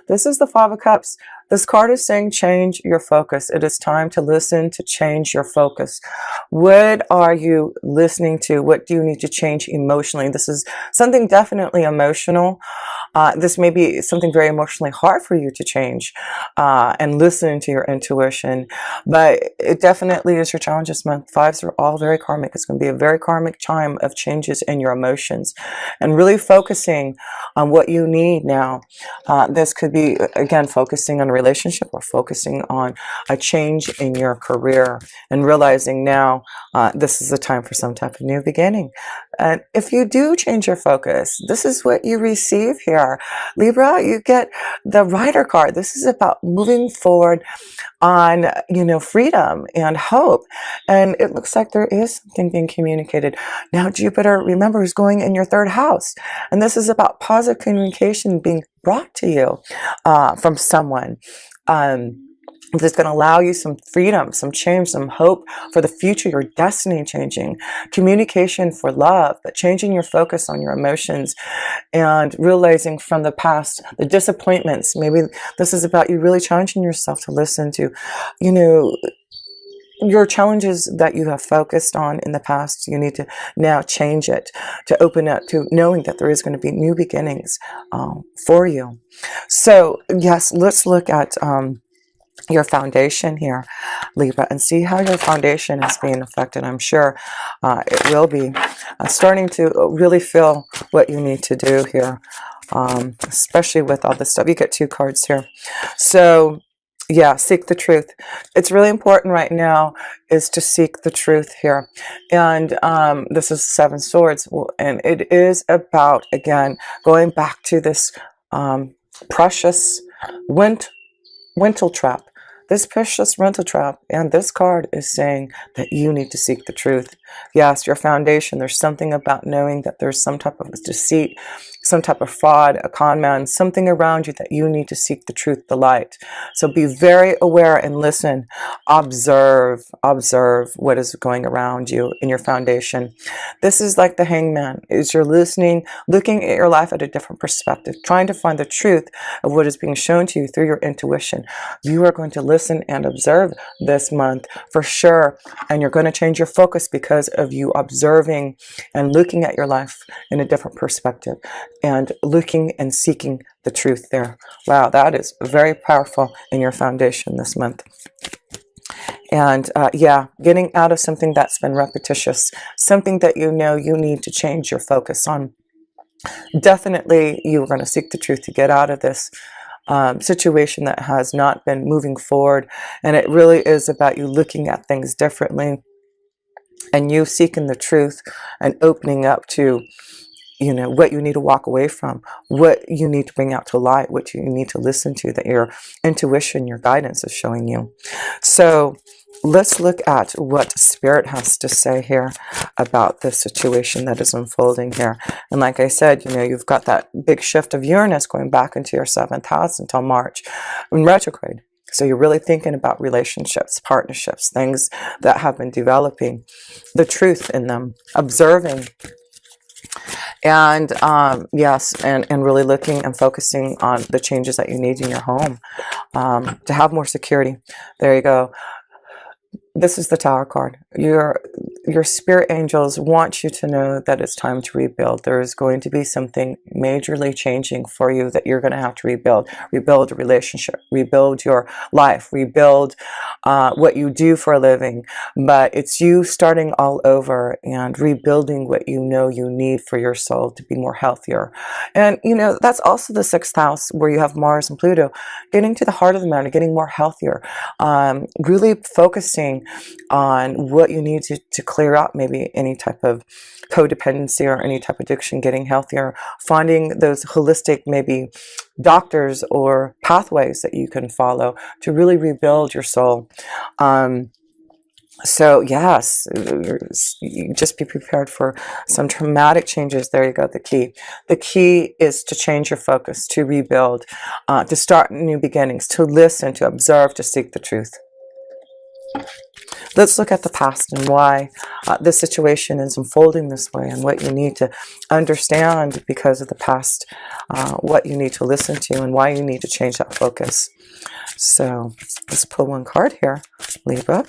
This is the Five of Cups. This card is saying change your focus. It is time to listen, to change your focus. What are you listening to? What do you need to change emotionally? This is something definitely emotional. This may be something very emotionally hard for you to change and listening to your intuition. But it definitely is your challenge this month. Fives are all very karmic. It's going to be a very karmic time of changes in your emotions and really focusing on what you need now. This could be, again, focusing on a relationship or focusing on a change in your career and realizing now this is the time for some type of new beginning. And if you do change your focus, this is what you receive here. Libra, you get the Rider card. This is about moving forward on, freedom and hope. And it looks like there is something being communicated. Now, Jupiter, remember, is going in your third house. And this is about positive communication being brought to you from someone. That's going to allow you some freedom, some change, some hope for the future, your destiny changing, communication for love, but changing your focus on your emotions and realizing from the past, the disappointments. Maybe this is about you really challenging yourself to listen to, your challenges that you have focused on in the past. You need to now change it to open up to knowing that there is going to be new beginnings for you. So yes, let's look at your foundation here, Libra, and see how your foundation is being affected. I'm sure it will be starting to really feel what you need to do here, especially with all this stuff. You get two cards here. So yeah, seek the truth. It's really important right now is to seek the truth here. And this is Seven Swords. And it is about, again, going back to this precious rental trap. This precious rental trap, and this card is saying that you need to seek the truth. Yes, your foundation, there's something about knowing that there's some type of deceit, some type of fraud, a con man, something around you that you need to seek the truth, the light. So be very aware and listen. Observe what is going around you in your foundation. This is like the hangman. Is you're listening, looking at your life at a different perspective, trying to find the truth of what is being shown to you through your intuition. You are going to listen and observe this month for sure. And you're going to change your focus because of you observing and looking at your life in a different perspective and looking and seeking the truth there. Wow, that is very powerful in your foundation this month. And yeah, getting out of something that's been repetitious, something that you know you need to change your focus on. Definitely you're going to seek the truth to get out of this situation that has not been moving forward. And it really is about you looking at things differently and you seeking the truth and opening up to, what you need to walk away from, what you need to bring out to light, what you need to listen to, that your intuition, your guidance is showing you. So let's look at what Spirit has to say here about this situation that is unfolding here. And like I said, you've got that big shift of Uranus going back into your 7th house until March in retrograde. So you're really thinking about relationships, partnerships, things that have been developing, the truth in them, observing. And yes, and really looking and focusing on the changes that you need in your home to have more security. There you go. This is the Tower card. Your spirit angels want you to know that it's time to rebuild. There is going to be something majorly changing for you that you're going to have to rebuild. Rebuild a relationship, rebuild your life, rebuild what you do for a living. But it's you starting all over and rebuilding what you know you need for your soul to be more healthier. And, that's also the 6th house where you have Mars and Pluto, getting to the heart of the matter, getting more healthier, really focusing on what you need to clear out maybe any type of codependency or any type of addiction, getting healthier, finding those holistic maybe doctors or pathways that you can follow to really rebuild your soul. So yes, you just be prepared for some traumatic changes. There you go, the key. The key is to change your focus, to rebuild, to start new beginnings, to listen, to observe, to seek the truth. Let's look at the past and why this situation is unfolding this way, and what you need to understand because of the past, what you need to listen to, and why you need to change that focus. So let's pull one card here, Libra.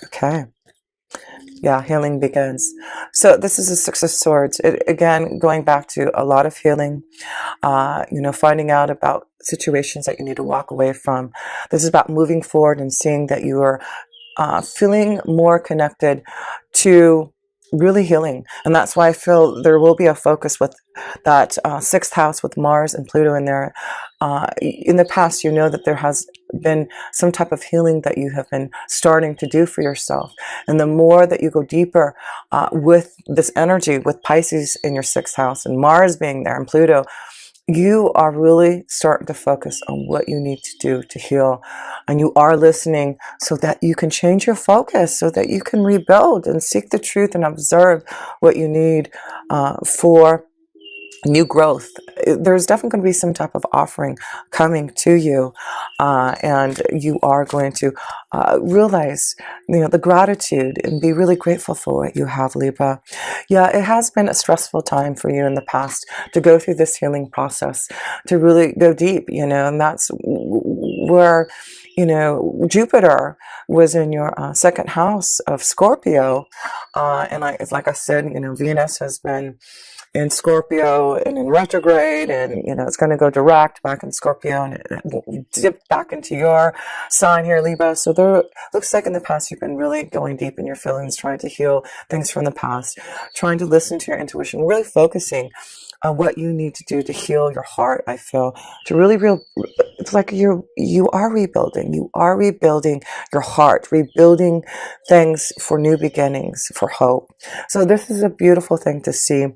Okay. Yeah, healing begins. So this is a Six of Swords. Again, going back to a lot of healing, finding out about situations that you need to walk away from. This is about moving forward and seeing that you are feeling more connected to really healing. And that's why I feel there will be a focus with that sixth house with Mars and Pluto in there. In the past, you know that there has been some type of healing that you have been starting to do for yourself. And the more that you go deeper with this energy, with Pisces in your sixth house and Mars being there and Pluto, you are really starting to focus on what you need to do to heal. And you are listening so that you can change your focus, so that you can rebuild and seek the truth and observe what you need for new growth. There's definitely going to be some type of offering coming to you, and you are going to realize, the gratitude and be really grateful for what you have, Libra. Yeah, it has been a stressful time for you in the past to go through this healing process, to really go deep, and that's where, Jupiter was in your second house of Scorpio, and like I said, Venus has been in Scorpio and in retrograde, and it's going to go direct back in Scorpio, and it will dip back into your sign here, Libra. So there looks like in the past you've been really going deep in your feelings, trying to heal things from the past, trying to listen to your intuition, really focusing on what you need to do to heal your heart. I feel to really it's like you are rebuilding. You are rebuilding your heart, rebuilding things for new beginnings, for hope. So this is a beautiful thing to see,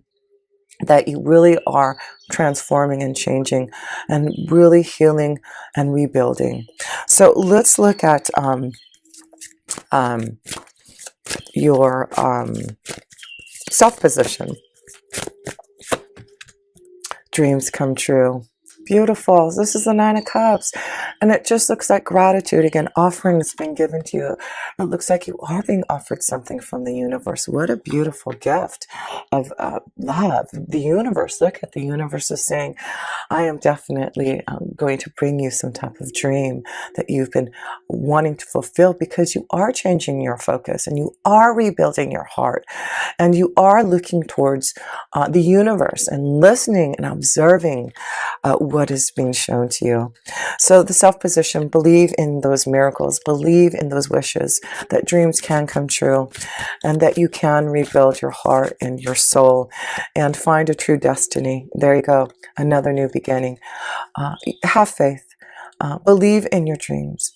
that you really are transforming and changing and really healing and rebuilding. So let's look at your self-position. Dreams come true. Beautiful. This is the Nine of Cups. And it just looks like gratitude. Again, offering that's been given to you. It looks like you are being offered something from the universe. What a beautiful gift of love. The universe. Look at the universe is saying, I am definitely going to bring you some type of dream that you've been wanting to fulfill, because you are changing your focus and you are rebuilding your heart, and you are looking towards the universe and listening and observing what is being shown to you. So the self-position, believe in those miracles, believe in those wishes, that dreams can come true, and that you can rebuild your heart and your soul and find a true destiny. There you go. Another new beginning. Have faith. Believe in your dreams.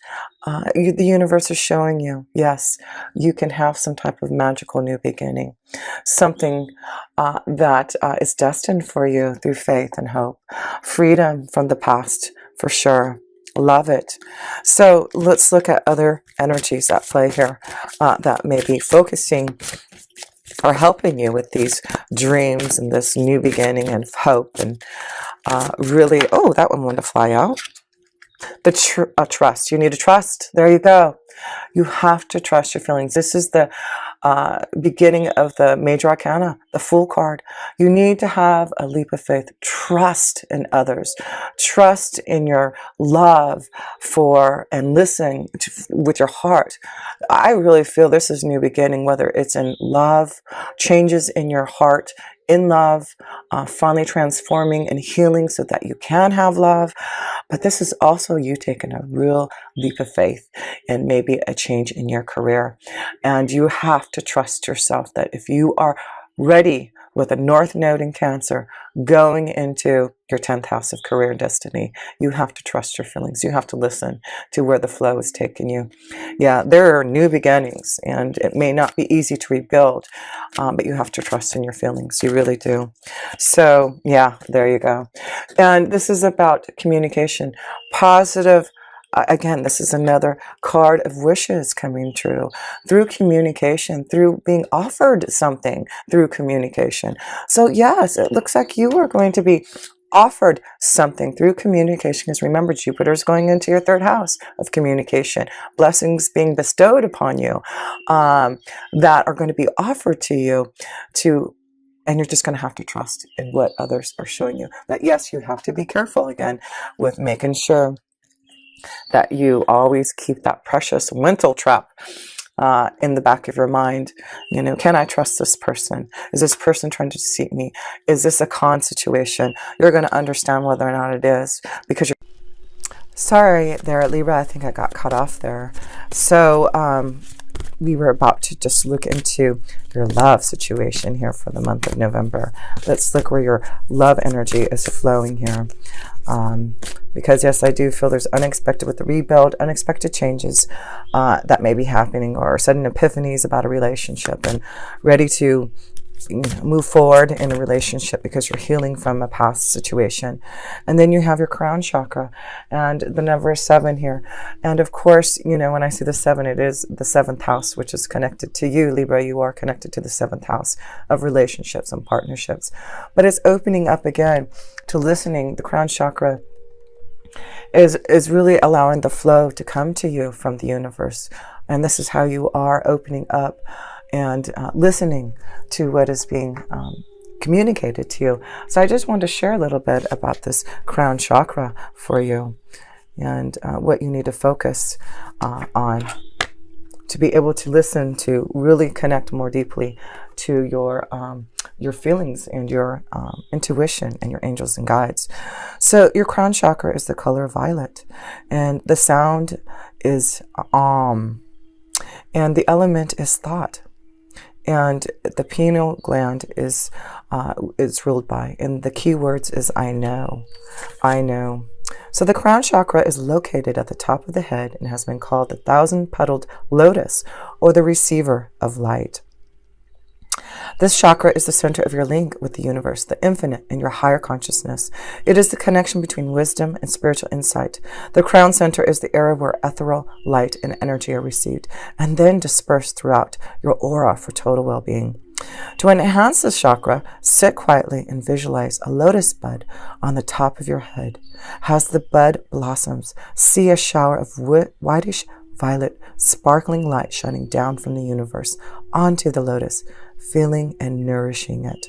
The universe is showing you, yes, you can have some type of magical new beginning, something that is destined for you through faith and hope. Freedom from the past, for sure. Love it. So let's look at other energies at play here that may be focusing or helping you with these dreams and this new beginning and hope, and really, oh, that one wanted to fly out. The trust. You need to trust. There you go. You have to trust your feelings. This is the beginning of the major arcana, the Fool card. You need to have a leap of faith. Trust in others. Trust in your love for, and listen with your heart. I really feel this is new beginning, whether it's in love, changes in your heart, in love, finally transforming and healing so that you can have love. But this is also you taking a real leap of faith and maybe a change in your career. And you have to trust yourself that if you are ready with a North Node in Cancer going into your 10th house of career and destiny, you have to trust your feelings. You have to listen to where the flow is taking you. Yeah, there are new beginnings, and it may not be easy to rebuild, but you have to trust in your feelings. You really do. So yeah, there you go. And this is about communication. Positive. Again, this is another card of wishes coming true through communication, through being offered something through communication. So yes, it looks like you are going to be offered something through communication, because remember, Jupiter is going into your third house of communication, blessings being bestowed upon you, that are going to be offered to you and you're just going to have to trust in what others are showing you. That yes, you have to be careful again with making sure that you always keep that precious mental trap in the back of your mind. Can I trust this person? Is this person trying to deceive me? Is this a con situation? You're going to understand whether or not it is, because you're sorry there, Libra. I think I got cut off there. So we were about to just look into your love situation here for the month of November. Let's look where your love energy is flowing here. Because yes, I do feel there's unexpected with the rebuild, unexpected changes that may be happening, or sudden epiphanies about a relationship, and ready to move forward in a relationship because you're healing from a past situation. And then you have your crown chakra, and the number is 7 here. And of course, when I see the 7, it is the 7th house, which is connected to you, Libra. You are connected to the 7th house of relationships and partnerships. But it's opening up again to listening. The crown chakra is really allowing the flow to come to you from the universe. And this is how you are opening up and listening to what is being communicated to you. So I just wanted to share a little bit about this crown chakra for you, and what you need to focus on to be able to listen, to really connect more deeply to your feelings and your intuition and your angels and guides. So your crown chakra is the color violet, and the sound is and the element is thought. And the pineal gland is ruled by, and the key words is I know. I know. So the crown chakra is located at the top of the head and has been called the 1,000-petaled lotus, or the receiver of light. This chakra is the center of your link with the universe, the infinite, and your higher consciousness. It is the connection between wisdom and spiritual insight. The crown center is the area where ethereal light and energy are received and then dispersed throughout your aura for total well-being. To enhance this chakra, sit quietly and visualize a lotus bud on the top of your head. As the bud blossoms, see a shower of whitish violet sparkling light shining down from the universe onto the lotus, filling and nourishing it.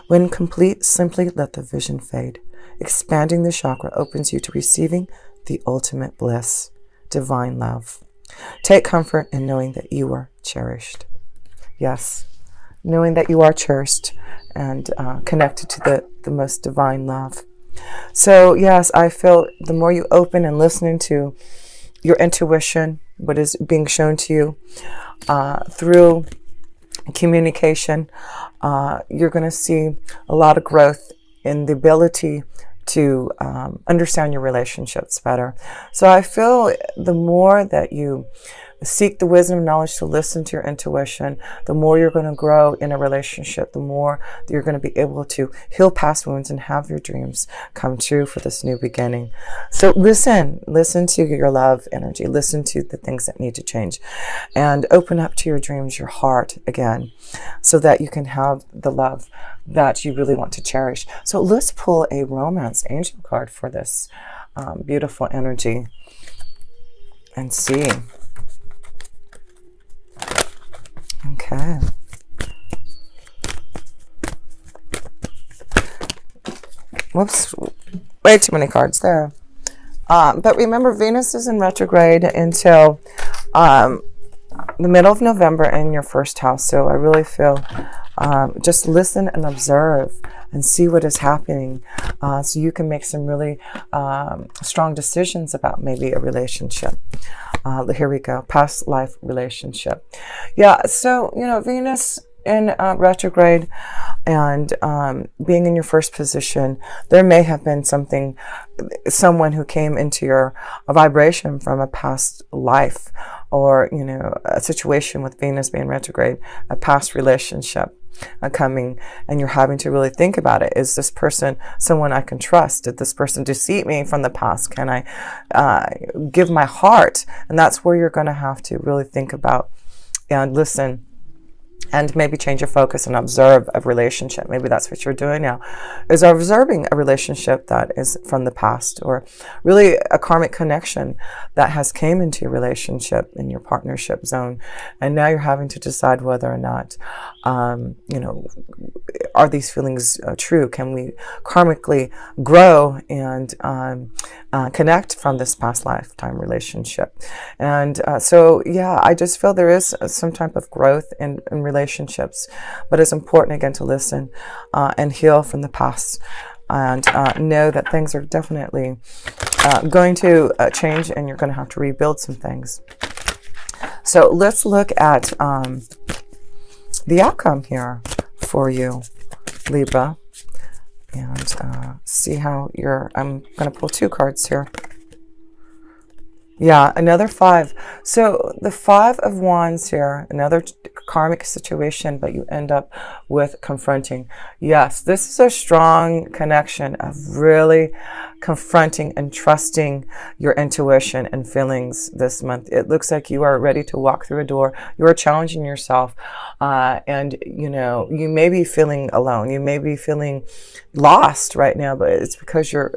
When complete, simply let the vision fade. Expanding the chakra opens you to receiving the ultimate bliss, divine love. Take comfort in knowing that you are cherished. Yes, knowing that you are cherished and connected to the most divine love. So yes, I feel the more you open and listening to your intuition, what is being shown to you through communication, you're going to see a lot of growth in the ability to understand your relationships better. So I feel the more that you seek the wisdom and knowledge to listen to your intuition, the more you're going to grow in a relationship, the more that you're going to be able to heal past wounds and have your dreams come true for this new beginning. So listen to your love energy, listen to the things that need to change, and open up to your dreams, your heart again, so that you can have the love that you really want to cherish. So let's pull a romance angel card for this beautiful energy and see. Okay. Whoops. Way too many cards there. But remember, Venus is in retrograde until the middle of November in your first house. So I really feel just listen and observe and see what is happening, so you can make some really strong decisions about maybe a relationship. Here we go. Past life relationship. Yeah. So, Venus in retrograde and being in your first position, there may have been someone who came into your vibration from a past life, or, a situation with Venus being retrograde, a past relationship coming, and you're having to really think about it. Is this person someone I can trust? Did this person deceive me from the past? Can I give my heart? And that's where you're going to have to really think about and listen And maybe change your focus and observe a relationship. Maybe that's what you're doing now, is observing a relationship that is from the past, or really a karmic connection that has came into your relationship in your partnership zone. And now you're having to decide whether or not, are these feelings true? Can we karmically grow and connect from this past lifetime relationship? And so, yeah, I just feel there is some type of growth in relationships, but it's important again to listen and heal from the past, and know that things are definitely going to change, and you're going to have to rebuild some things. So let's look at the outcome here for you, Libra, and see how I'm going to pull 2 cards here. Yeah, another 5. So the 5 of Wands here, another karmic situation, but you end up with confronting. Yes, this is a strong connection of really confronting and trusting your intuition and feelings this month. It looks like you are ready to walk through a door. You are challenging yourself, and you may be feeling alone. You may be feeling lost right now, but it's because you're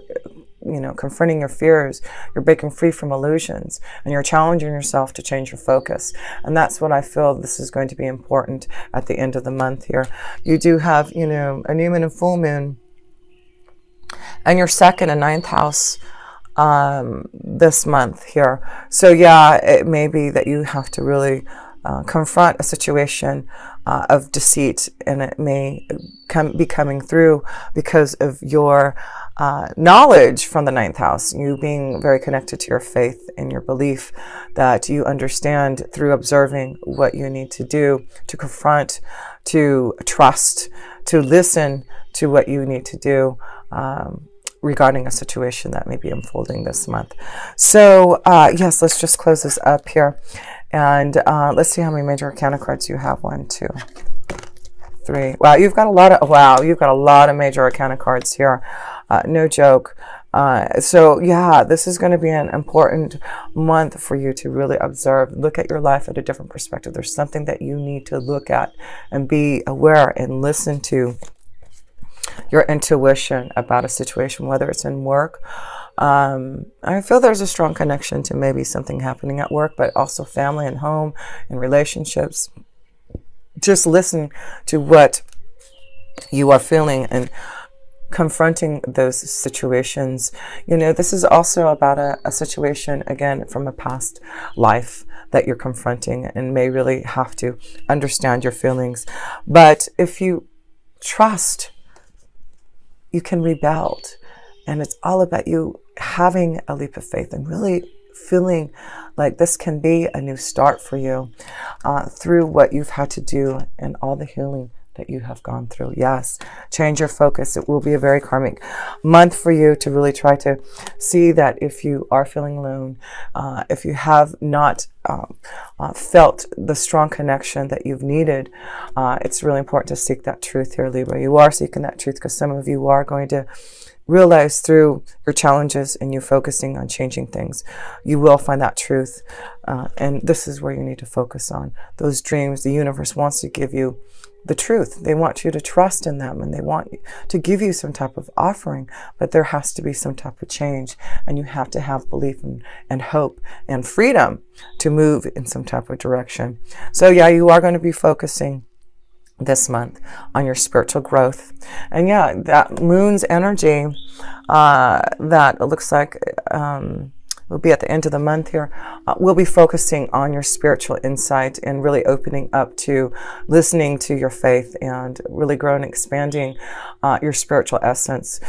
confronting your fears, you're breaking free from illusions, and you're challenging yourself to change your focus. And that's what I feel this is going to be important at the end of the month here. You do have, a new moon and full moon, and your 2nd and 9th house this month here. So yeah, it may be that you have to really confront a situation of deceit, and it may be coming through because of your knowledge from the 9th house, you being very connected to your faith and your belief that you understand through observing what you need to do to confront, to trust, to listen to what you need to do regarding a situation that may be unfolding this month. So yes, let's just close this up here. And let's see how many major arcana cards you have. 1, 2, 3. Wow, you've got a lot of major arcana cards here. No joke. So yeah, this is going to be an important month for you to really observe, look at your life at a different perspective. There's something that you need to look at and be aware and listen to your intuition about a situation, whether it's in work. I feel there's a strong connection to maybe something happening at work, but also family and home and relationships. Just listen to what you are feeling and confronting those situations. This is also about a situation, again, from a past life that you're confronting, and may really have to understand your feelings. But if you trust, you can rebuild. And it's all about you having a leap of faith and really feeling like this can be a new start for you through what you've had to do and all the healing that you have gone through. Yes, change your focus. It will be a very karmic month for you to really try to see that if you are feeling alone, if you have not felt the strong connection that you've needed, it's really important to seek that truth here, Libra. You are seeking that truth because some of you are going to realize through your challenges and you focusing on changing things, you will find that truth. And this is where you need to focus on those dreams. The universe wants to give you the truth. They want you to trust in them, and they want to give you some type of offering, but there has to be some type of change, and you have to have belief and hope and freedom to move in some type of direction. So yeah, you are going to be focusing this month on your spiritual growth. And yeah, that moon's energy that it looks like will be at the end of the month here, we'll be focusing on your spiritual insight and really opening up to listening to your faith and really growing and expanding your spiritual essence.